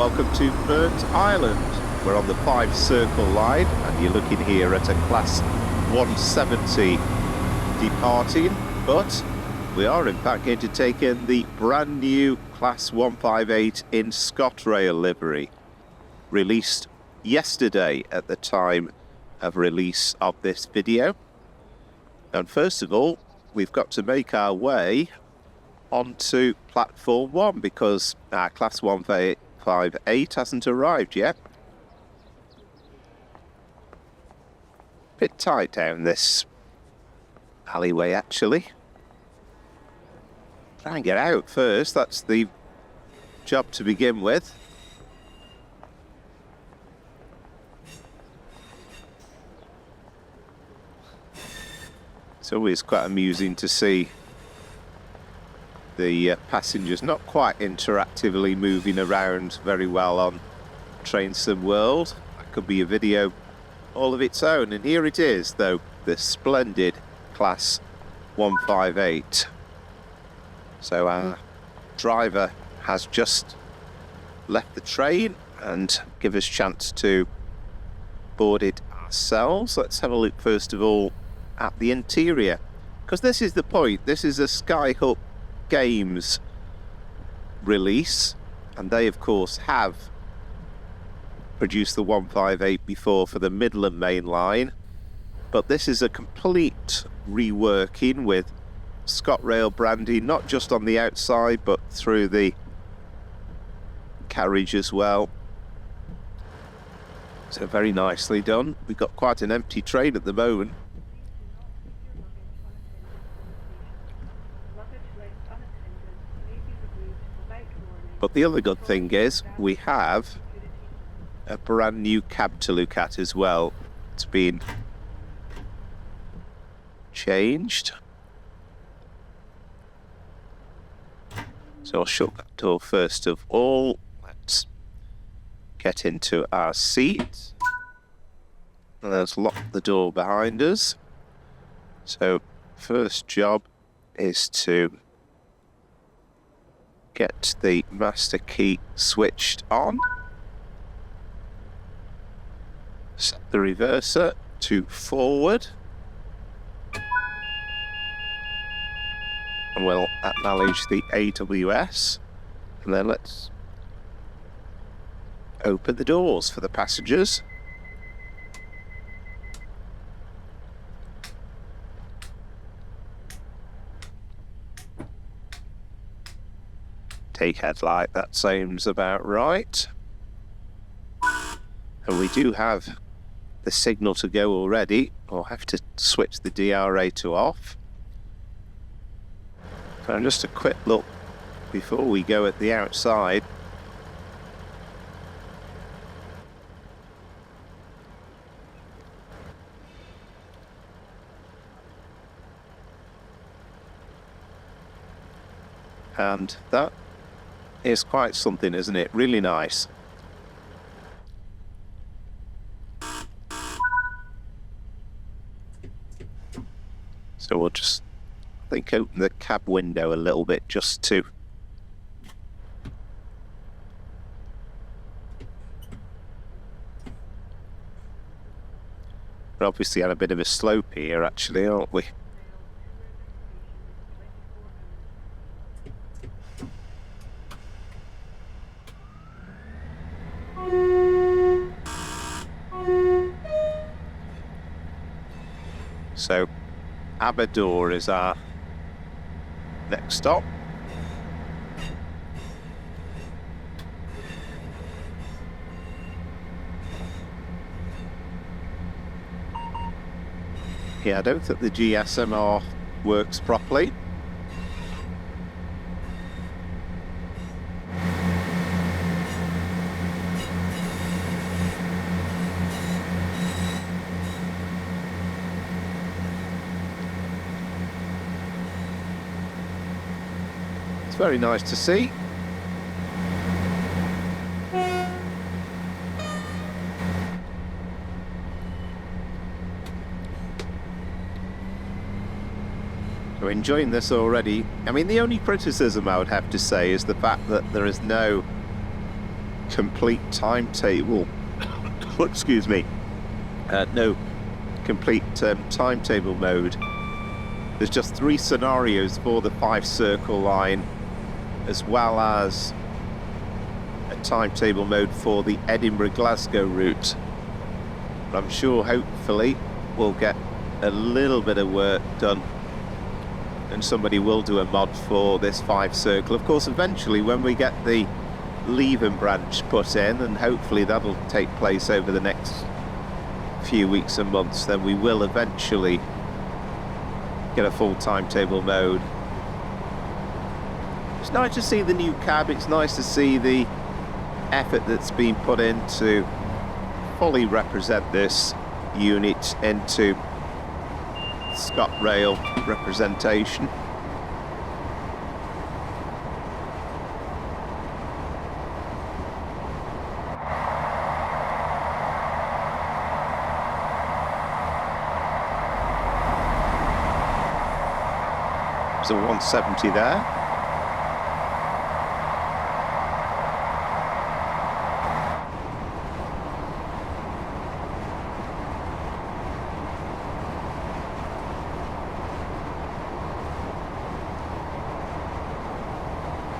welcome to Burntisland. We're on the Fife Circle Line and you're looking here at a Class 170 departing, but we are in fact going to take in the brand new Class 158 in Scotrail livery, released yesterday at the time of release of this video. And first of all, we've got to make our way onto platform 1 because our Class 158 hasn't arrived yet. Bit tight down this alleyway actually. Try and get out first, that's the job to begin with. It's always quite amusing to see the passengers not quite interactively moving around very well on Train Sim World. That could be a video all of its own, and here it is though, the splendid Class 158. So our driver has just left the train and give us a chance to board it ourselves. Let's have a look first of all at the interior, because this is the point. This is a Skyhook Games release, and they of course have produced the 158 before for the Midland Main Line, but this is a complete reworking with Scotrail branding, not just on the outside but through the carriage as well. So very nicely done. We've got quite an empty train at the moment. But the other good thing is we have a brand new cab to look at as well. It's been changed. So I'll shut that door first of all. Let's get into our seat. And let's lock the door behind us. So first job is to get the master key switched on. Set the reverser to forward. And we'll acknowledge the AWS. And then let's open the doors for the passengers. Take headlight, that seems about right. And we do have the signal to go already. I'll have to switch the DRA to off. So just a quick look before we go at the outside. And that is quite something, isn't it? Really nice. So we'll just, I think, open the cab window a little bit just to we're obviously on a bit of a slope here actually, aren't we? So Aberdore is our next stop. Yeah, I don't think the GSMR works properly. It's very nice to see. So enjoying this already. I mean, the only criticism I would have to say is the fact that there is no complete timetable. Excuse me. No complete timetable mode. There's just 3 scenarios for the Fife Circle line, as well as a timetable mode for the Edinburgh-Glasgow route. But I'm sure, hopefully, we'll get a little bit of work done and somebody will do a mod for this Fife Circle. Of course, eventually, when we get the Leven branch put in, and hopefully that'll take place over the next few weeks and months, then we will eventually get a full timetable mode. It's nice to see the new cab. It's nice to see the effort that's been put in to fully represent this unit into Scotrail representation. There's a 170 there.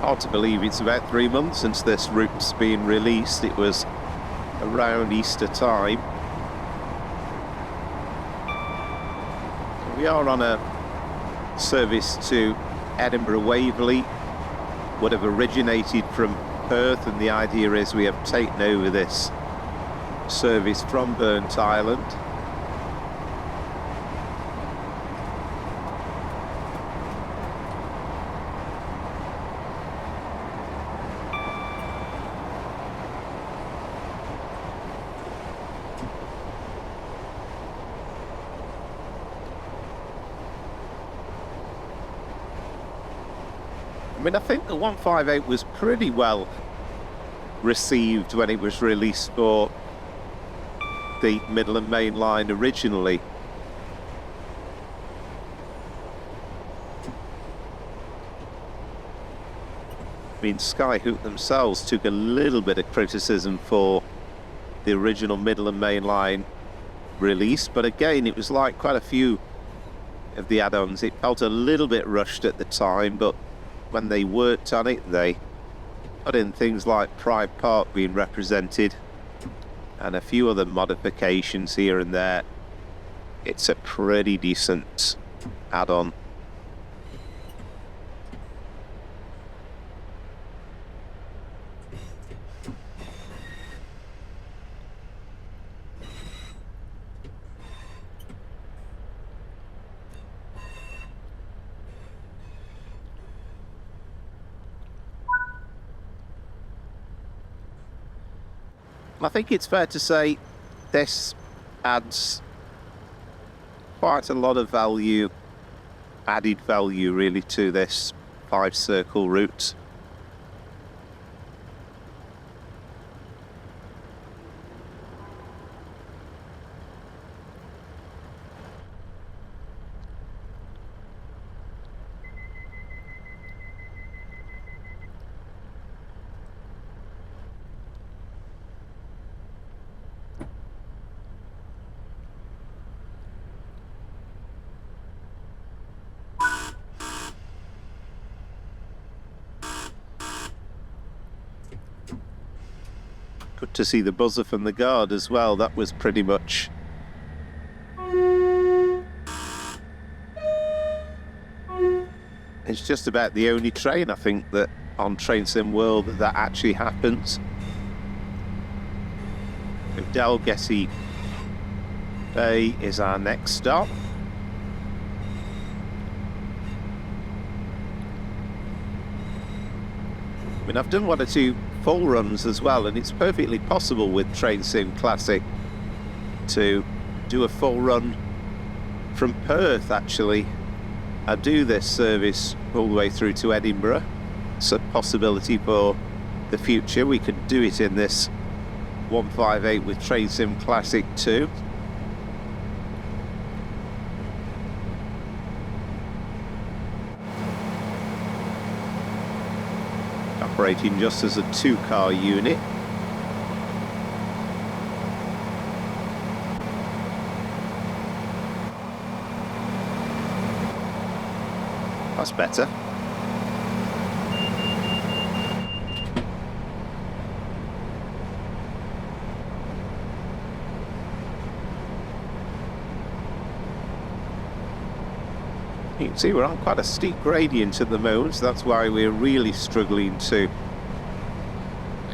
Hard to believe it's about 3 months since this route's been released. It was around Easter time. We are on a service to Edinburgh Waverley. Would have originated from Perth, and the idea is we have taken over this service from Burntisland. I mean, I think the 158 was pretty well received when it was released for the Midland Main Line originally. I mean, Skyhook themselves took a little bit of criticism for the original Midland Main Line release, but again, it was like quite a few of the add-ons. It felt a little bit rushed at the time, but when they worked on it, they put in things like Pride Park being represented and a few other modifications here and there. It's a pretty decent add-on. I think it's fair to say this adds quite a lot of value, added value really, to this Fife Circle route. Good to see the buzzer from the guard as well. That was pretty much it's just about the only train, I think, that on Train Sim World that actually happens. So Dalgety Bay is our next stop. I mean, I've done 1 or 2 full runs as well, and it's perfectly possible with Train Sim Classic to do a full run from Perth. Actually, I do this service all the way through to Edinburgh. It's a possibility for the future. We could do it in this 158 with Train Sim Classic too. Operating just as a 2-car unit. That's better. You can see we're on quite a steep gradient at the moment, so that's why we're really struggling to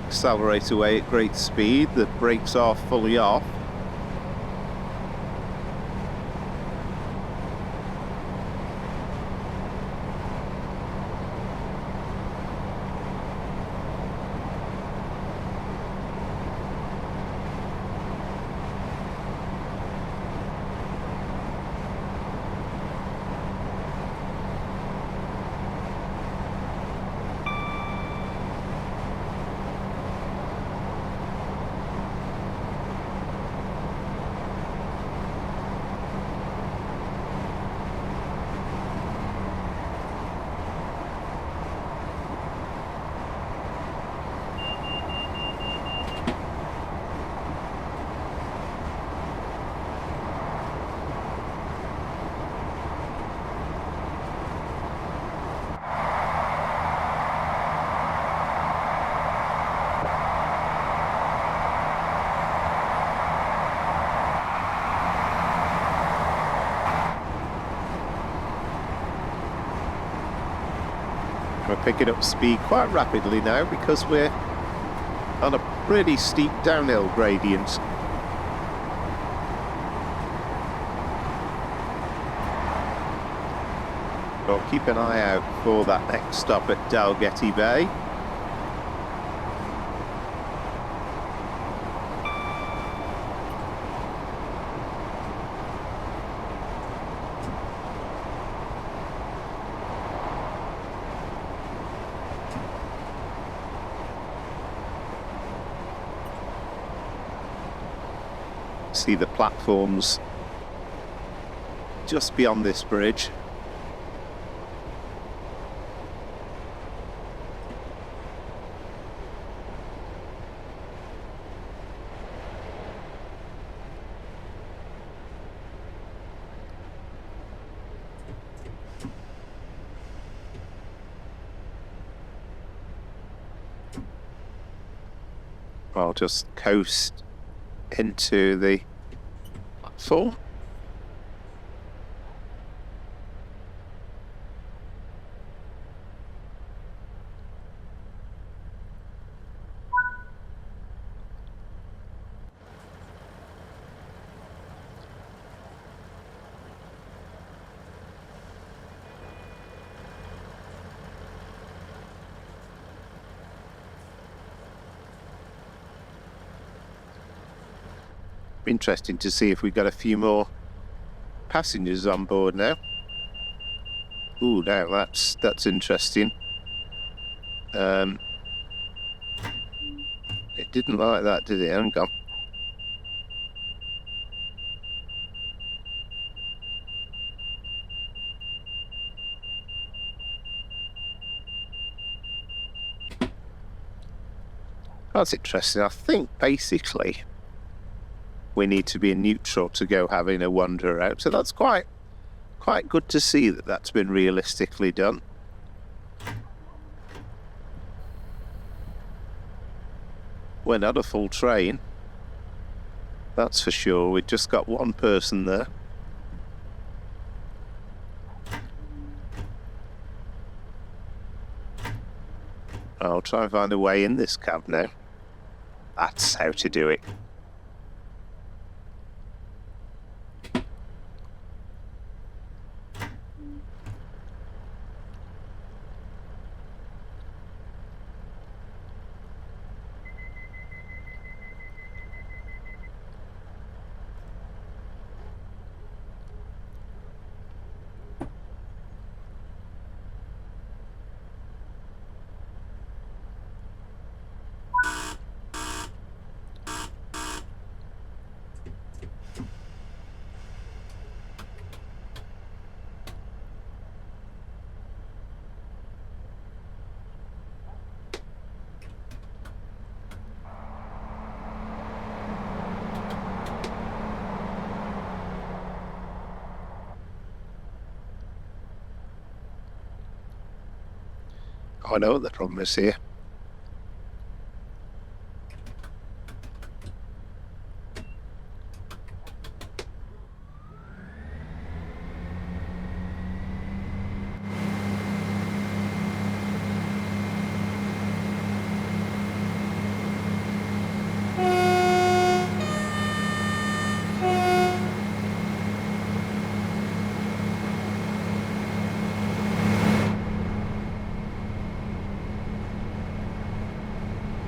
accelerate away at great speed. The brakes are fully off. We're picking up speed quite rapidly now because we're on a pretty steep downhill gradient. So keep an eye out for that next stop at Dalgety Bay. See the platforms just beyond this bridge. I'll just coast into the platform. Interesting to see if we've got a few more passengers on board now. Ooh, now that's interesting. It didn't like that, did it? Hang on. That's interesting. I think basically we need to be in neutral to go having a wander out. So that's quite good to see that that's been realistically done. We're not a full train, that's for sure. We've just got one person there. I'll try and find a way in this cab now. That's how to do it. I know what the problem is here.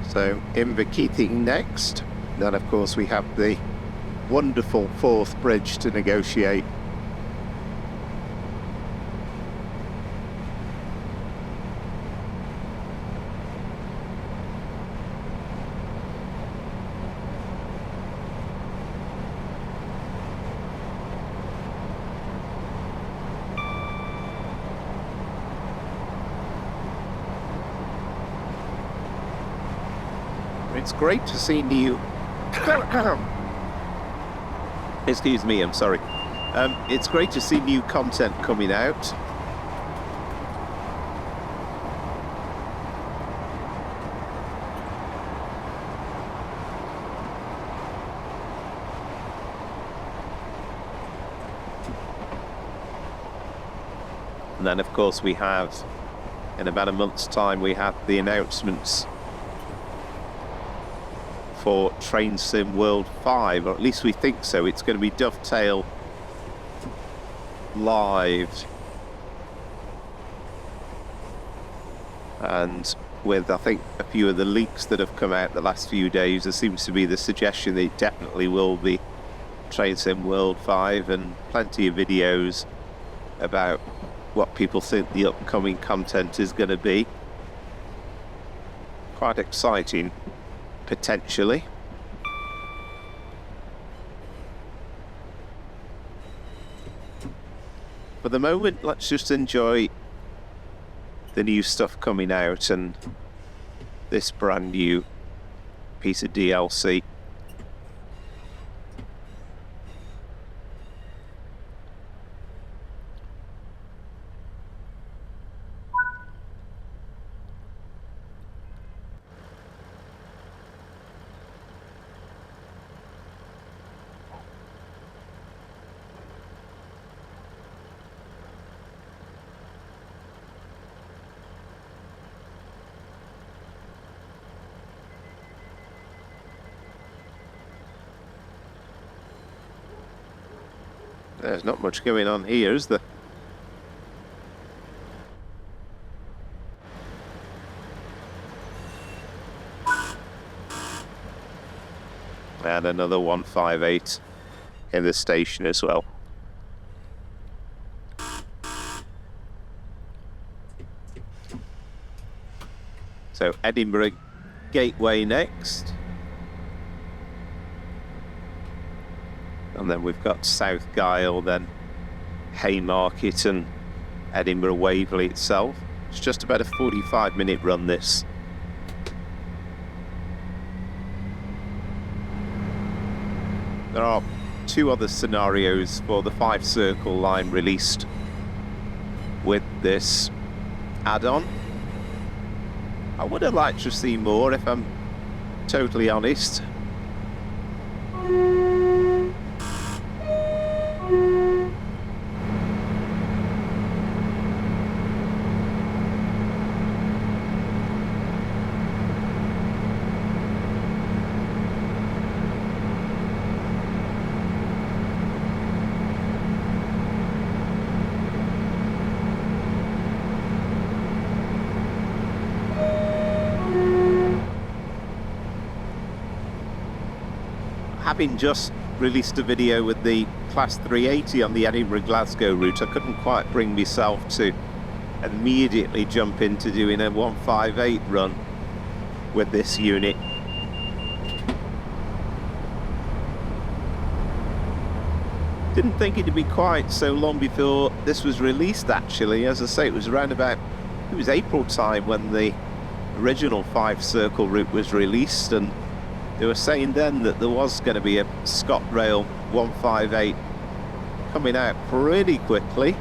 So Inverkeithing next. Then of course we have the wonderful Forth Bridge to negotiate. It's great to see new... Excuse me, I'm sorry. It's great to see new content coming out. And then, of course, we have, in about a month's time, we have the announcements for Train Sim World 5, or at least we think so. It's going to be Dovetail live, and with, I think, a few of the leaks that have come out the last few days, there seems to be the suggestion that it definitely will be Train Sim World 5, and plenty of videos about what people think the upcoming content is going to be. Quite exciting, potentially. For the moment, let's just enjoy the new stuff coming out and this brand new piece of DLC. There's not much going on here, is there? And another 158 in the station as well. So Edinburgh Gateway next. And then we've got South Gyle, then Haymarket and Edinburgh Waverley itself. It's just about a 45-minute run, this. There are two other scenarios for the Fife Circle line released with this add-on. I would have liked to see more, if I'm totally honest. Having just released a video with the Class 380 on the Edinburgh-Glasgow route, I couldn't quite bring myself to immediately jump into doing a 158 run with this unit. Didn't think it'd be quite so long before this was released, actually. As I say, it was around about, it was April time when the original Fife Circle Route was released, and they were saying then that there was going to be a Scotrail 158 coming out pretty quickly.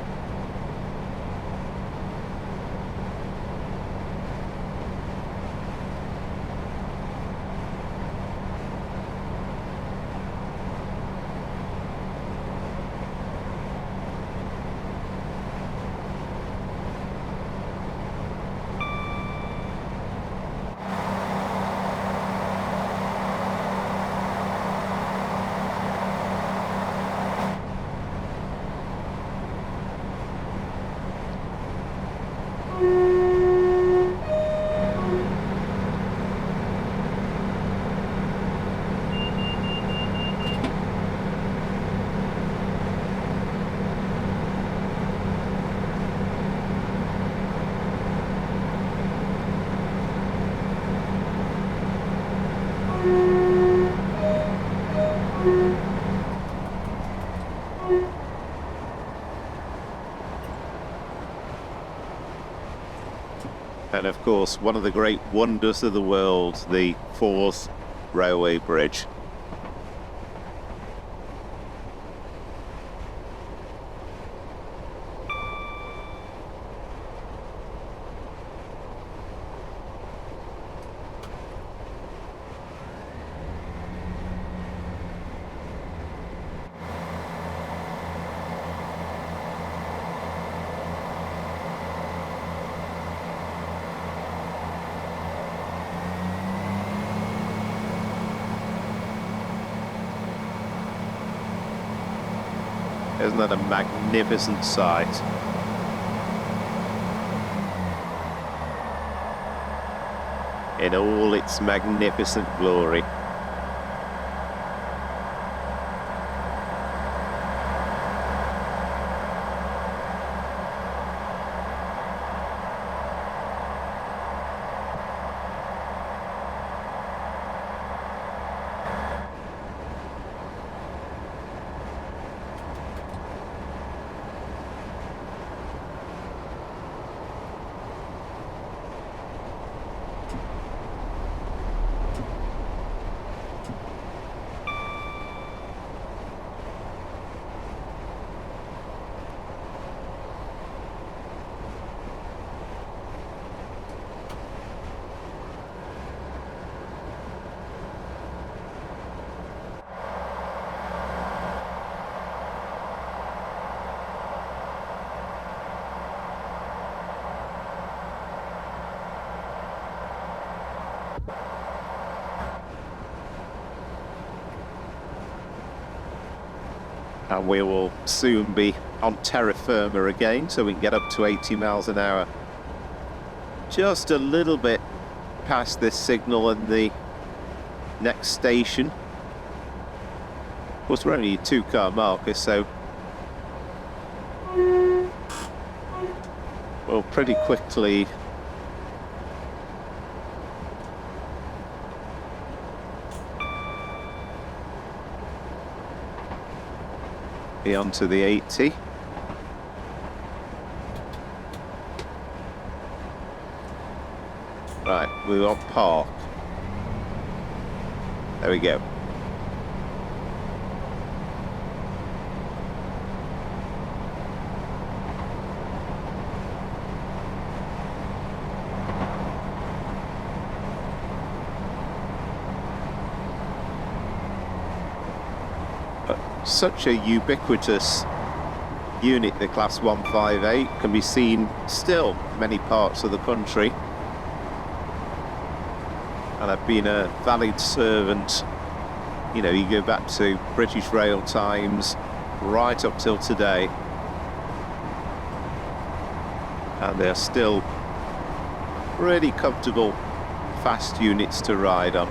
And of course, one of the great wonders of the world, the Forth Railway Bridge. Isn't that a magnificent sight? In all its magnificent glory. And we will soon be on terra firma again, so we can get up to 80 miles an hour. Just a little bit past this signal and the next station. Of course, we're only a 2-car marker, so we'll pretty quickly be onto the 80. Right, we want park. There we go. Such a ubiquitous unit, the Class 158, can be seen still in many parts of the country. And I've been a valued servant, you know, you go back to British Rail times, right up till today. And they're still really comfortable, fast units to ride on.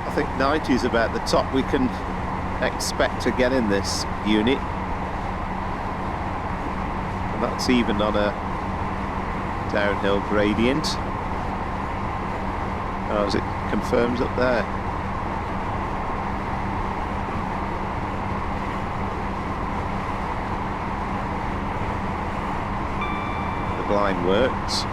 I think 90 is about the top we can expect to get in this unit, and that's even on a downhill gradient, as it confirms up there. The blind works.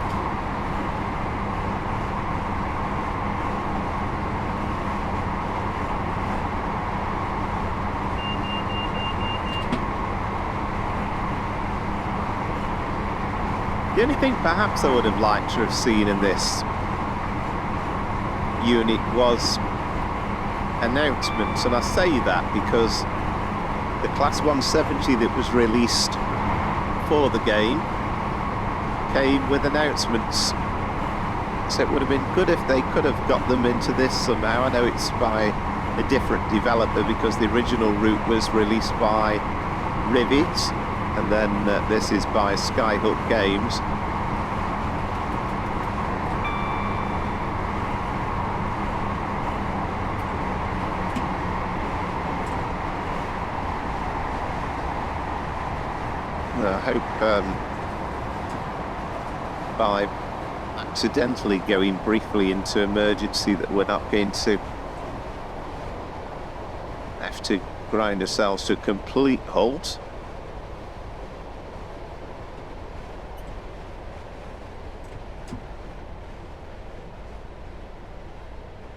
The only thing perhaps I would have liked to have seen in this unit was announcements, and I say that because the Class 170 that was released for the game came with announcements, so it would have been good if they could have got them into this somehow. I know it's by a different developer because the original route was released by Rivet, and then this is by Skyhook Games. I hope by accidentally going briefly into emergency that we're not going to have to grind ourselves to a complete halt.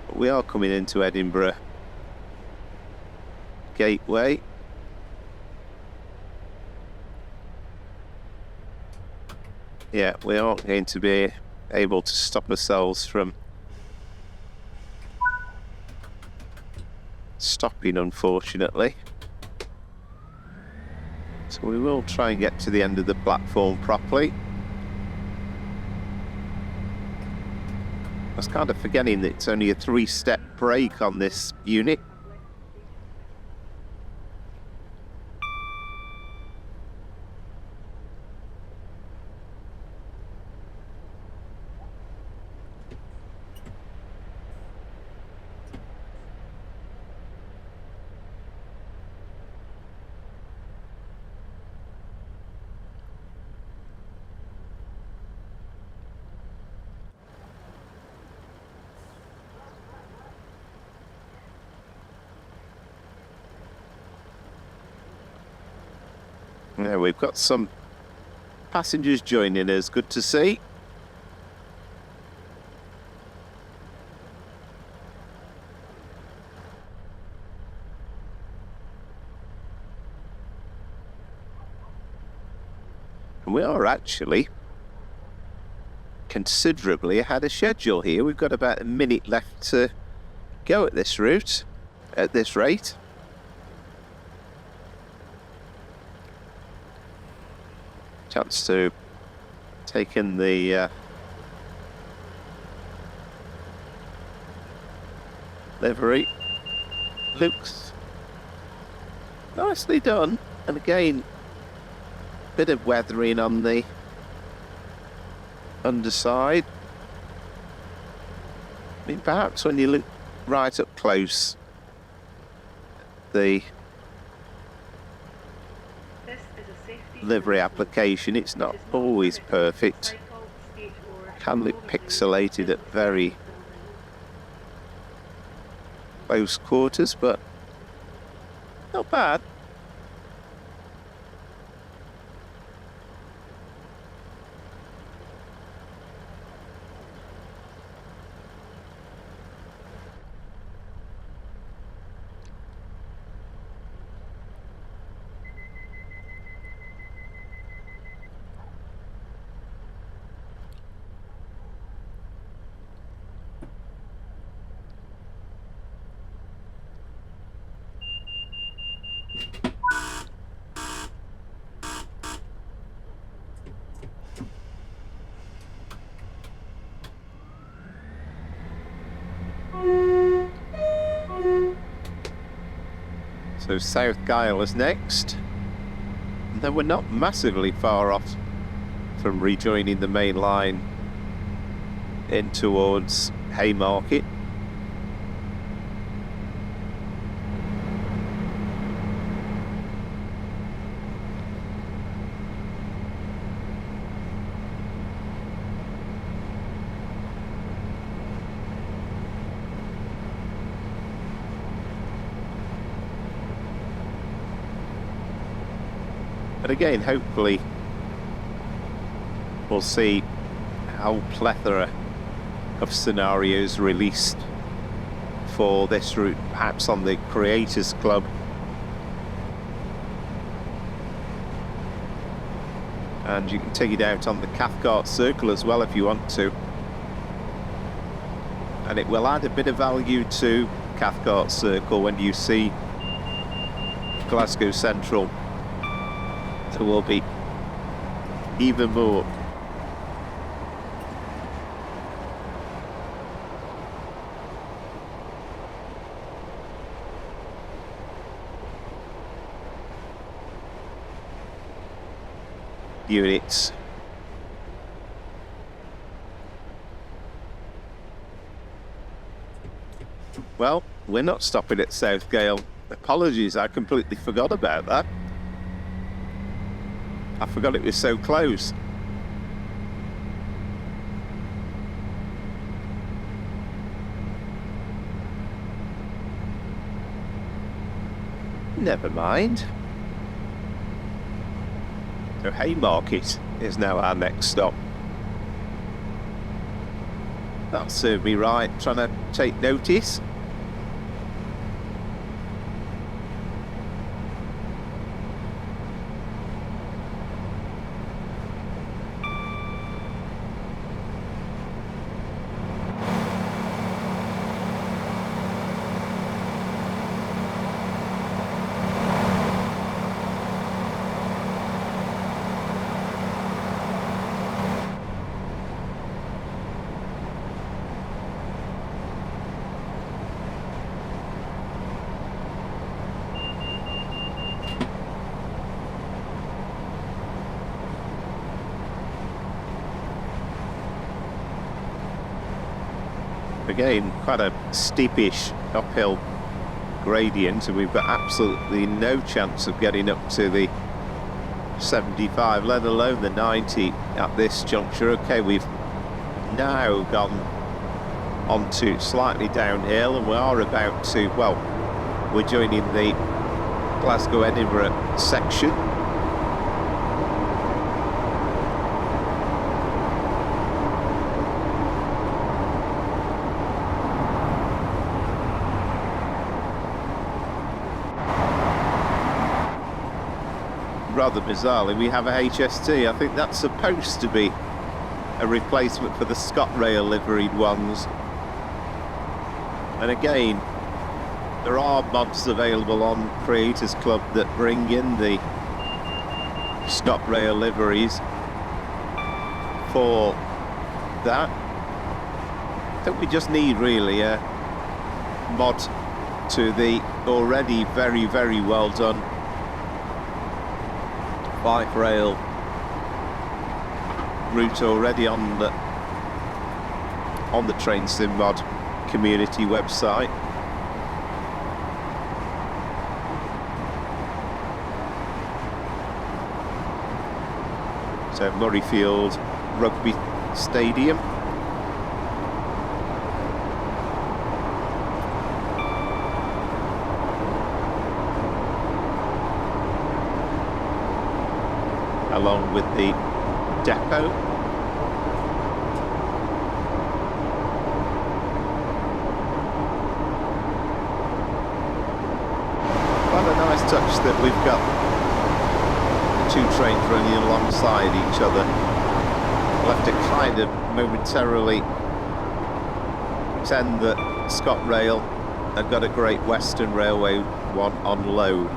But we are coming into Edinburgh Gateway. Yeah, we aren't going to be able to stop ourselves from stopping, unfortunately. So we will try and get to the end of the platform properly. I was kind of forgetting that it's only a 3-step brake on this unit. Yeah, we've got some passengers joining us, good to see. And we are actually considerably ahead of schedule here. We've got about a minute left to go at this route, at this rate. Chance to take in the livery. Looks nicely done, and again, bit of weathering on the underside. I mean, perhaps when you look right up close, the livery application, it's not always perfect. Can look pixelated at very close quarters, but not bad. So South Gyle is next. And then we're not massively far off from rejoining the main line in towards Haymarket. But again, hopefully we'll see how plethora of scenarios released for this route, perhaps on the Creators Club. And you can take it out on the Cathcart Circle as well if you want to. And it will add a bit of value to Cathcart Circle when you see Glasgow Central. There will be even more. units. Well, we're not stopping at South Gale. Apologies, I completely forgot about that. I forgot it was so close. Never mind. So Haymarket is now our next stop. That'll serve me right, trying to take notice. Again, quite a steepish uphill gradient, and we've got absolutely no chance of getting up to the 75, let alone the 90 at this juncture. Okay, we've now gone onto slightly downhill, and we are about to, well, we're joining the Glasgow-Edinburgh section. Rather bizarrely, we have a HST. I think that's supposed to be a replacement for the Scotrail liveried ones. And again, there are mods available on Creators Club that bring in the Scotrail liveries for that. I think we just need really a mod to the already very, very well done Fife Rail route already on the Train Sim Mod community website. So Murrayfield Rugby Stadium. Along with the depot. Quite a nice touch that we've got the two trains running alongside each other. Left it kind of momentarily pretend that Scotrail have got a Great Western Railway one on load.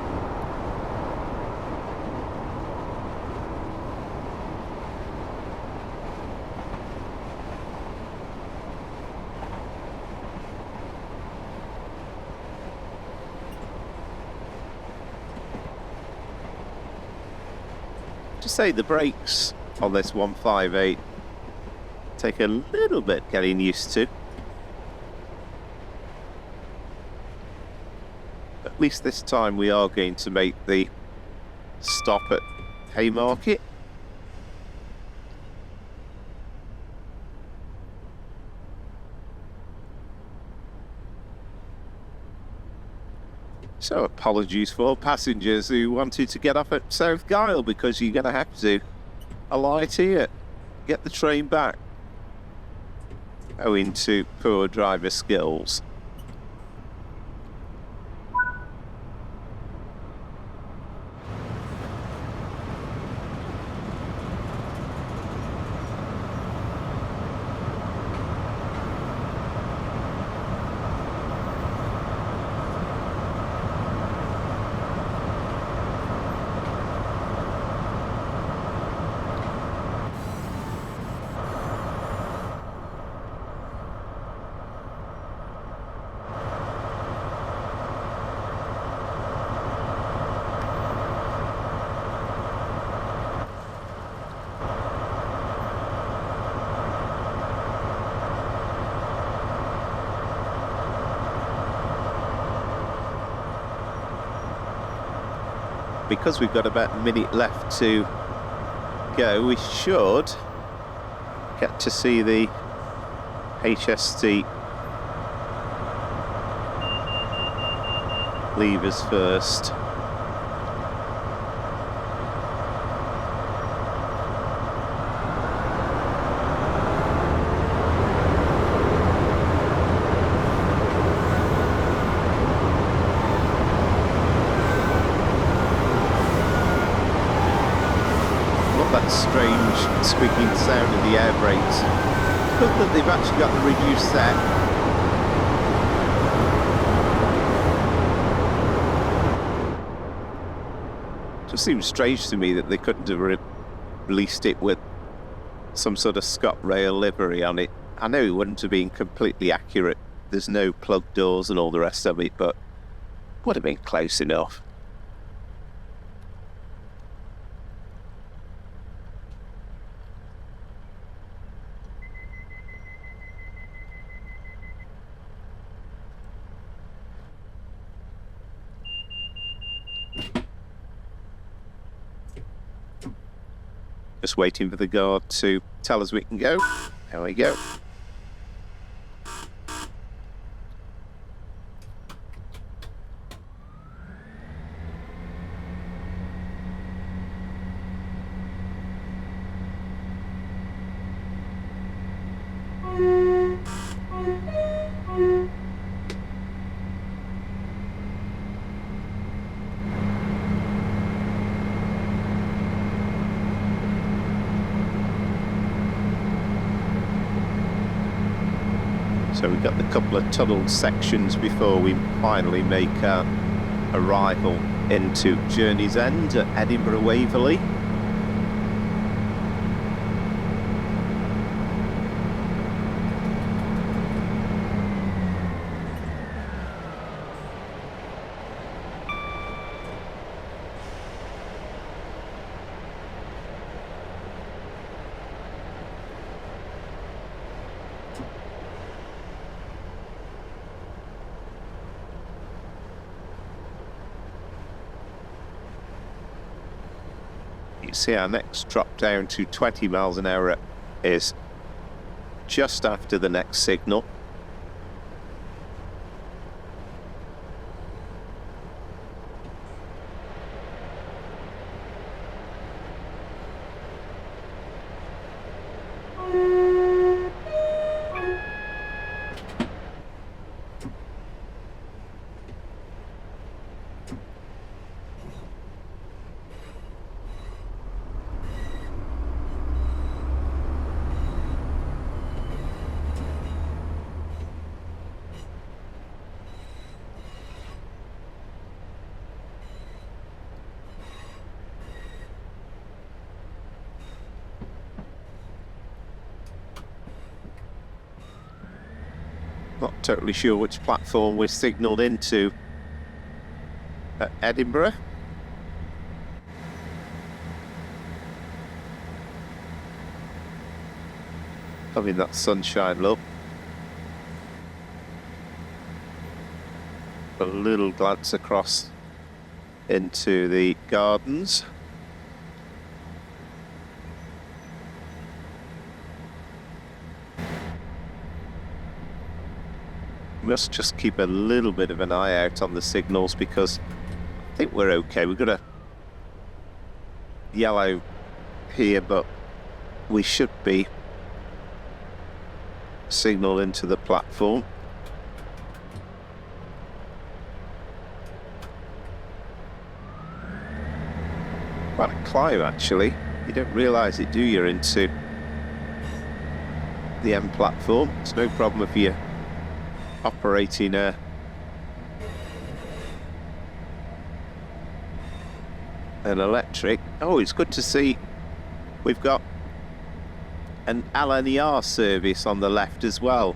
To say the brakes on this 158 take a little bit getting used to. At least this time we are going to make the stop at Haymarket. So apologies for passengers who wanted to get off at South Gyle, because you're going to have to alight here, get the train back, owing to poor driver skills. because we've got about a minute left to go, we should get to see the HST levers first. That strange squeaking sound of the air brakes. Good that they've actually got the reduced set. Just seems strange to me that they couldn't have released it with some sort of Scotrail livery on it. I know it wouldn't have been completely accurate. There's no plug doors and all the rest of it, but would have been close enough. Just waiting for the guard to tell us we can go. There we go. So we've got the couple of tunnel sections before we finally make our arrival into Journey's End at Edinburgh Waverley. See, our next drop down to 20 miles an hour is just after the next signal. Not totally sure which platform we're signalled into at Edinburgh. Loving that sunshine look. A little glance across into the gardens. Must just keep a little bit of an eye out on the signals because I think we're okay. We've got a yellow here, but we should be signalled into the platform. Quite a climb actually. You don't realise it, do you, into the M platform. It's no problem if you're operating an electric. Oh, it's good to see we've got an LNER service on the left as well.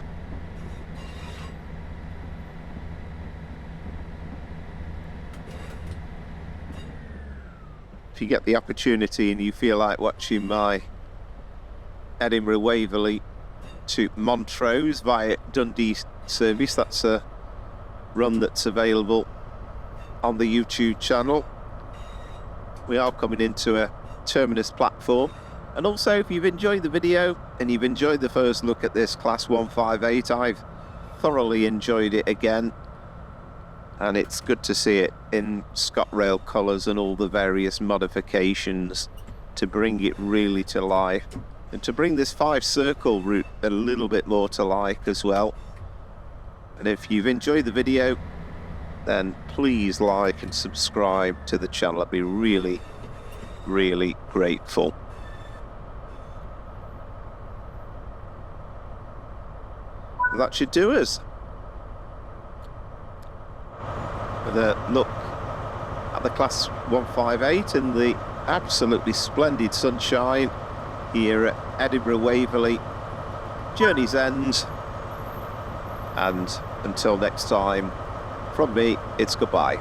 If you get the opportunity and you feel like watching my Edinburgh Waverley to Montrose via Dundee service, that's a run that's available on the YouTube channel. we are coming into a terminus platform. And also, if you've enjoyed the video and you've enjoyed the first look at this Class 158, I've thoroughly enjoyed it again. And it's good to see it in Scotrail colours and all the various modifications to bring it really to life. And to bring this Fife Circle Route a little bit more to life as well. And if you've enjoyed the video, then please like and subscribe to the channel. I'd be really, really grateful. That should do us. With a look at the Class 158 in the absolutely splendid sunshine here at Edinburgh Waverley, Journey's End. And until next time, from me, it's goodbye.